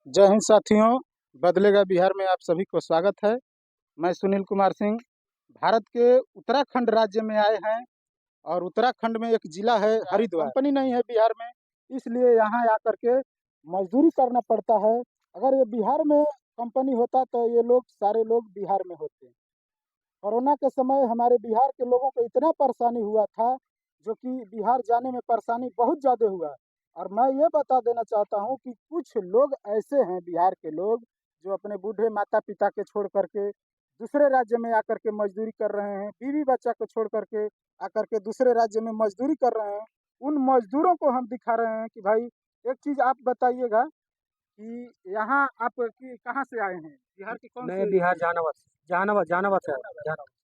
जय हिंद साथियों। बदलेगा बिहार में आप सभी को स्वागत है। मैं सुनील कुमार सिंह भारत के उत्तराखंड राज्य में आए हैं और उत्तराखंड में एक जिला है हरिद्वार। कंपनी नहीं है बिहार में, इसलिए यहाँ आकर के मजदूरी करना पड़ता है। अगर ये बिहार में कंपनी होता तो ये लोग सारे लोग बिहार में होते। कोरोना के समय हमारे बिहार के लोगों को इतना परेशानी हुआ था, जो कि बिहार जाने में परेशानी बहुत ज़्यादा हुआ। और मैं ये बता देना चाहता हूँ कि कुछ लोग ऐसे हैं बिहार के लोग, जो अपने बूढ़े माता पिता के छोड़ करके दूसरे राज्य में आकर के मजदूरी कर रहे हैं, बीवी बच्चा को छोड़ करके आकर के दूसरे राज्य में मजदूरी कर रहे हैं। उन मजदूरों को हम दिखा रहे हैं कि भाई, एक चीज़ आप बताइएगा कि यहाँ आप की कहाँ से आए हैं, बिहार के कौन मैं से? बिहार जहानाबाद जहानाबाद जहानाबाद से आया हूँ, जहानाबाद।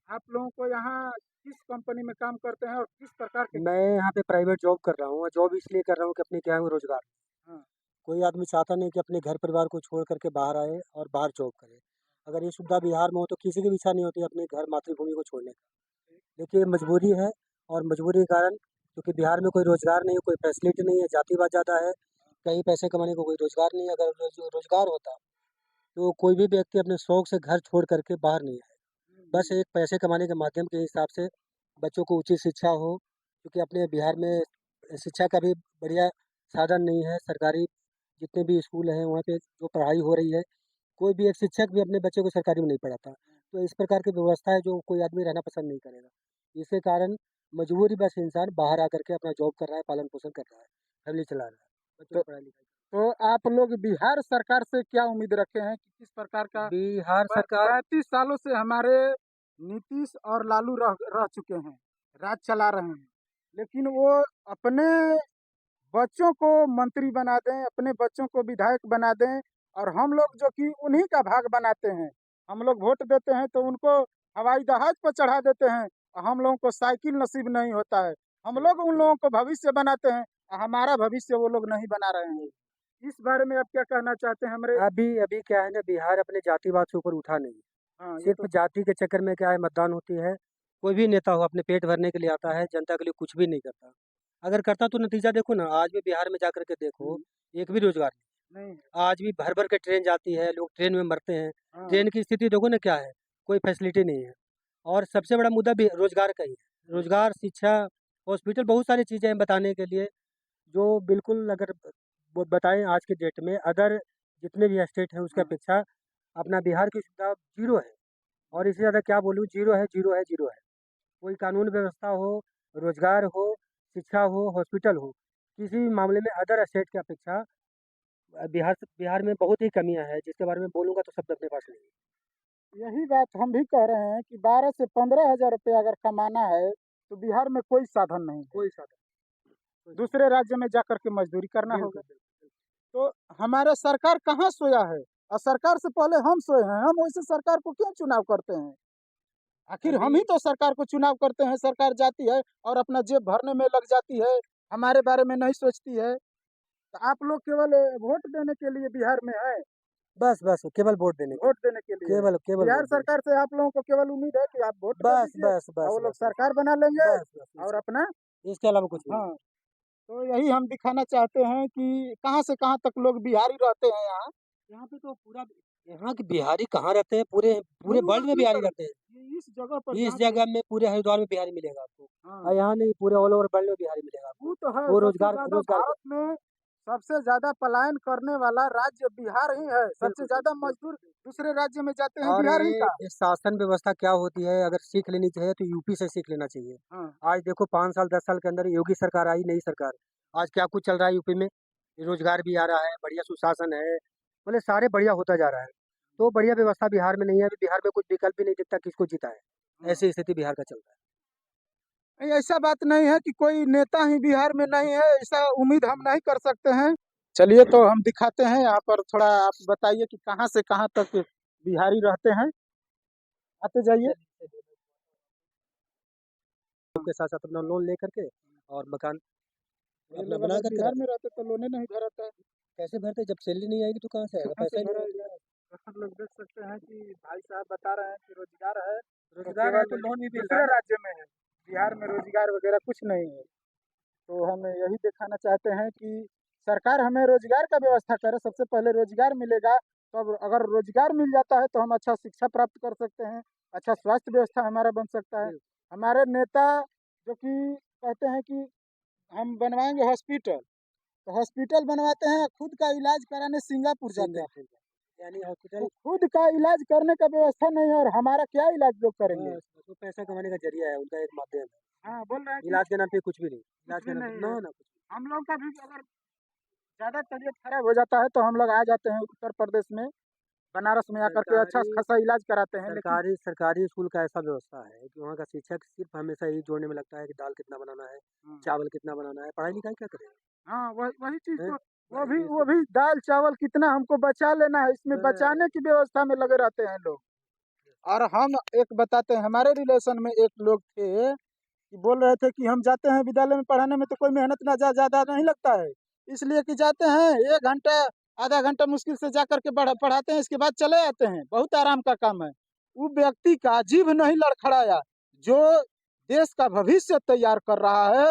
आप लोगों को यहाँ किस कंपनी में काम करते हैं और किस प्रकार के? मैं यहाँ पे प्राइवेट जॉब कर रहा हूँ और जॉब इसलिए कर रहा हूँ कि अपने क्या है रोजगार। हाँ। कोई आदमी चाहता नहीं कि अपने घर परिवार को छोड़ करके बाहर आए और बाहर जॉब करे। अगर ये सुविधा बिहार में हो तो किसी की भी इच्छा नहीं होती अपने घर मातृभूमि को छोड़ने का। देखिए मजबूरी है और मजबूरी के कारण क्योंकि बिहार में कोई रोजगार नहीं है, कोई फैसिलिटी नहीं है, जातिवाद ज़्यादा है, कहीं पैसे कमाने को कोई रोजगार नहीं है। अगर रोजगार होता तो कोई भी व्यक्ति अपने शौक से घर छोड़ करके बाहर नहीं आए। बस एक पैसे कमाने के माध्यम के हिसाब से बच्चों को उचित शिक्षा हो, क्योंकि अपने बिहार में शिक्षा का भी बढ़िया साधन नहीं है। सरकारी जितने भी स्कूल हैं वहाँ पे जो पढ़ाई हो रही है, कोई भी एक शिक्षक भी अपने बच्चे को सरकारी में नहीं पढ़ाता। तो इस प्रकार की व्यवस्था है जो कोई आदमी रहना पसंद नहीं करेगा। इसके कारण मजबूरी बस इंसान बाहर आकर के अपना जॉब कर रहा है, पालन पोषण कर रहा है, फैमिली चला रहा है, बच्चों तो की पढ़ाई लिखाई। तो आप लोग बिहार सरकार से क्या उम्मीद रखे हैं कि किस प्रकार का? बिहार सरकार 35 सालों से हमारे नीतीश और लालू रह रह चुके हैं, राज चला रहे हैं, लेकिन वो अपने बच्चों को मंत्री बना दें, अपने बच्चों को विधायक बना दें, और हम लोग जो कि उन्हीं का भाग बनाते हैं। हम लोग वोट देते हैं तो उनको हवाई जहाज पर चढ़ा देते हैं और हम लोगों को साइकिल नसीब नहीं होता है। हम लोग उन लोगों को भविष्य बनाते हैं और हमारा भविष्य वो लोग नहीं बना रहे हैं। इस बारे में आप क्या कहना चाहते हैं हमारे? अभी अभी क्या है ना, बिहार अपने जातिवाद से ऊपर उठा नहीं। हाँ, ये सिर्फ तो जाति के चक्कर में क्या है, मतदान होती है। कोई भी नेता हो अपने पेट भरने के लिए आता है, जनता के लिए कुछ भी नहीं करता। अगर करता तो नतीजा देखो ना, आज भी बिहार में जाकर के देखो, हम्म, एक भी रोजगार नहीं है। नहीं। आज भी भर भर के ट्रेन जाती है, लोग ट्रेन में मरते हैं। हाँ। ट्रेन की स्थिति देखो ना क्या है, कोई फैसिलिटी नहीं है। और सबसे बड़ा मुद्दा भी रोजगार का ही है। रोजगार, शिक्षा, हॉस्पिटल, बहुत सारी चीज़ें हैं बताने के लिए, जो बिल्कुल अगर वो बताएं आज के डेट में अदर जितने भी स्टेट हैं उसके हाँ। अपेक्षा अपना बिहार की सुविधा जीरो है। और इससे ज़्यादा क्या बोलूँ, जीरो है, जीरो है, जीरो है। कोई कानून व्यवस्था हो, रोजगार हो, शिक्षा हो, हॉस्पिटल हो, किसी भी मामले में अदर स्टेट की अपेक्षा बिहार में बहुत ही कमियां हैं, जिसके बारे में बोलूँगा तो शब्द अपने पास नहीं है। यही बात हम भी कह रहे हैं कि 12 से 15 हज़ार रुपये अगर कमाना है तो बिहार में कोई साधन नहीं है, कोई साधन, कोई साधन। दूसरे राज्य में जाकर के मजदूरी करना होगा। बिल्कुल, बिल्कुल, तो हमारा सरकार कहाँ सोया है? और सरकार से पहले हम सोए हैं। हम वैसे सरकार को क्यों चुनाव करते हैं? आखिर अभी हम ही तो सरकार को चुनाव करते हैं। सरकार जाती है और अपना जेब भरने में लग जाती है, हमारे बारे में नहीं सोचती है। तो आप लोग केवल वोट देने के लिए बिहार में है, बस बस केवल वोट देने के वोट लिए, देने के लिए है। केवल केवल बिहार वोट देने। सरकार से आप लोगों को केवल उम्मीद है कि आप वोट दे बस दीजिए बस और बस वो लोग बस बस सरकार बना लेंगे बस बस और अपना। इसके अलावा कुछ भी नहीं। हाँ, तो यही हम दिखाना चाहते हैं कि कहाँ से कहाँ तक लोग बिहारी रहते हैं यहाँ। यहाँ पे तो पूरा, यहाँ के बिहारी कहाँ रहते हैं, पूरे पूरे वही वर्ल्ड में बात नहीं बिहारी कर रहते हैं। रहे। ये इस जगह पर इस जहाँ पे। जगह में पूरे हरिद्वार में बिहारी मिलेगा आपको। हाँ, यहाँ नहीं, पूरे ऑल ओवर वर्ल्ड में बिहारी मिलेगा आपको। वो तो है। वो सबसे रोजगार ज्यादा रोजगार भारत कर। में सबसे ज्यादा पलायन करने वाला राज्य बिहार ही है। सबसे बिल्कुल ज्यादा बिल्कुल मजदूर बिल्कुल। दूसरे राज्य में जाते हैं, और बिहार ही का। ये शासन व्यवस्था क्या होती है, अगर सीख लेनी चाहिए तो यूपी से सीख लेना चाहिए। हाँ। आज देखो 5 साल 10 साल के अंदर योगी सरकार आई, नई सरकार, आज क्या कुछ चल रहा है यूपी में। रोजगार भी आ रहा है, बढ़िया सुशासन है, बोले सारे बढ़िया होता जा रहा है। तो बढ़िया व्यवस्था बिहार में नहीं है। अभी बिहार में कुछ विकल्प भी नहीं दिखता किसको जीता है। हाँ। ऐसी स्थिति बिहार का चल रहा नहीं, ऐसा बात नहीं है कि कोई नेता ही बिहार में नहीं है, ऐसा उम्मीद हम नहीं कर सकते हैं। चलिए तो हम दिखाते हैं यहाँ पर। थोड़ा आप बताइए कि कहाँ से कहाँ तक बिहारी रहते हैं। आते जाइए। है। के साथ साथ अपना लोन लेकर के और मकान ये अपना लोग बना अगर करके बिहार रहते में हैं। रहते तो लोने नहीं भरता है। कैसे भरते, जब सैलरी नहीं आएगी तो कहाँ से आएगा, कहाँ से पैसा ही नहीं भरा आएगा। जाए? आप लोग देख सकते हैं कि भाई साहब बता रहे हैं कि रोजगार है तो रोजगार है केवल तो लोन भी मिल रहा दूसरे है ना। राज्य में है, बिहार में रोजगार वगैरह कुछ नहीं है। तो हम यही दिखाना चाहते हैं कि सरकार हमें रोजगार का व्यवस्था करे, सबसे पहले रोजगार मिलेगा, तब अगर रोजगार मिल जाता है तो हम अच्छा शिक्षा प्राप्त कर सकते हैं, अच्छा स्वास्थ्य व्यवस्था हमारा बन सकता है। हमारे नेता जो कि कहते हैं कि हम बनवाएंगे हॉस्पिटल, तो हॉस्पिटल बनवाते हैं, खुद का इलाज कराने सिंगापुर जाते हैं। यानी तो हॉस्पिटल खुद का इलाज करने का व्यवस्था नहीं है और हमारा क्या इलाज लोग करेंगे? वो पैसा कमाने का जरिया है, उनका एक माध्यम है। हाँ, बोल रहे हैं कि इलाज के नाम पे कुछ भी नहीं, कुछ इलाज भी के नाम नहीं पे है। ना, ना कुछ नहीं। हम लोग का भी अगर ज़्यादा तबीयत खराब हो जाता है तो हम लोग आ जाते हैं उत्तर प्रदेश में, बनारस में आकर के अच्छा सरकारी खासा इलाज कराते हैं, लेकिन सरकारी सरकारी स्कूल का ऐसा व्यवस्था है कि वहाँ का शिक्षक सिर्फ हमेशा यही जोड़ने में लगता है कि दाल कितना बनाना है, हाँ, चावल कितना बनाना है, पढ़ाई लिखाई क्या करेगा? हाँ, वही चीज़ हैं? तो भाई वो इसको भी दाल-चावल कितना हमको बचा लेना है, इसमें बचाने की व्यवस्था में लगे रहते हैं लोग। और हम एक बताते हैं, हमारे रिलेशन में एक लोग थे कि बोल रहे थे कि हम जाते हैं विद्यालय में पढ़ाने में तो कोई मेहनत ना ज़्यादा नहीं लगता है, इसलिए कि जाते हैं 1 घंटा, आधा घंटा मुश्किल से जाकर के पढ़ाते हैं, इसके बाद चले आते हैं, बहुत आराम का काम है। वो व्यक्ति का जीभ नहीं लड़खड़ाया, जो देश का भविष्य तैयार कर रहा है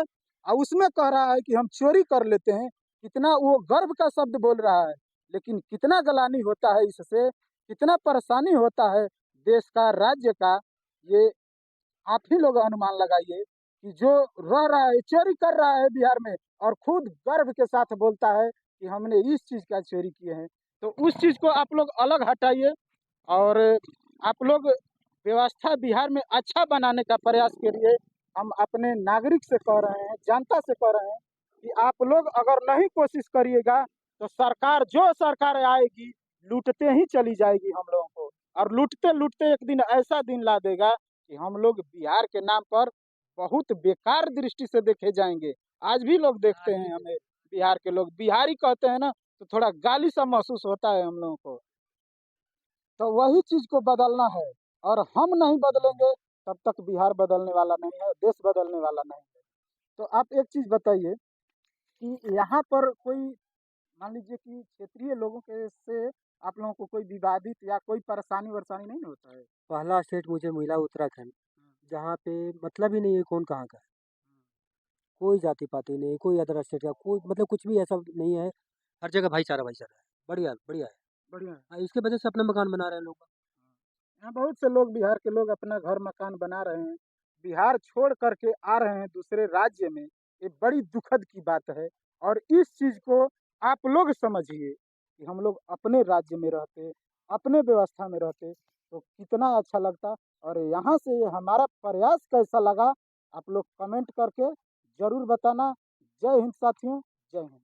और उसमें कह रहा है कि हम चोरी कर लेते हैं, कितना वो गर्व का शब्द बोल रहा है, लेकिन कितना गलानी होता है इससे, कितना परेशानी होता है देश का, राज्य का, ये आप ही लोग अनुमान लगाइए कि जो रह रहा है, चोरी कर रहा है बिहार में और खुद गर्व के साथ बोलता है कि हमने इस चीज़ का चोरी किए हैं। तो उस चीज़ को आप लोग अलग हटाइए और आप लोग व्यवस्था बिहार में अच्छा बनाने का प्रयास करिए। हम अपने नागरिक से कह रहे हैं, जनता से कह रहे हैं कि आप लोग अगर नहीं कोशिश करिएगा तो सरकार जो सरकार आएगी लूटते ही चली जाएगी हम लोगों को, और लूटते-लूटते एक दिन ऐसा दिन ला देगा कि हम लोग बिहार के नाम पर बहुत बेकार दृष्टि से देखे जाएँगे। आज भी लोग देखते हैं हमें, बिहार के लोग बिहारी कहते हैं ना तो थोड़ा गाली सा महसूस होता है हम लोगों को। तो वही चीज़ को बदलना है और हम नहीं बदलेंगे तब तक बिहार बदलने वाला नहीं है, देश बदलने वाला नहीं है। तो आप एक चीज़ बताइए कि यहाँ पर कोई मान लीजिए कि क्षेत्रीय लोगों के से आप लोगों को कोई विवादित या कोई परेशानी-वरेशानी नहीं ना होता है? पहला स्टेट मुझे मिला उत्तराखंड, जहाँ पे मतलब ही नहीं है कौन कहाँ का है। कोई जाति-पाति नहीं, कोई अदर स्टेट का कोई मतलब कुछ भी ऐसा नहीं है, हर जगह भाईचारा भाईचारा है। बढ़िया बढ़िया है। बढ़िया है। हाँ, इसकी वजह से अपना मकान बना रहे हैं लोग। यहाँ बहुत से लोग बिहार के लोग अपना घर मकान बना रहे हैं, बिहार छोड़ करके आ रहे हैं दूसरे राज्य में, ये बड़ी दुखद की बात है और इस चीज़ को आप लोग समझिए कि हम लोग अपने राज्य में रहते, अपने व्यवस्था में रहते तो कितना अच्छा लगता। और यहाँ से हमारा प्रयास कैसा लगा, आप लोग कमेंट करके ज़रूर बताना। जय हिंद साथियों, जय हिंद।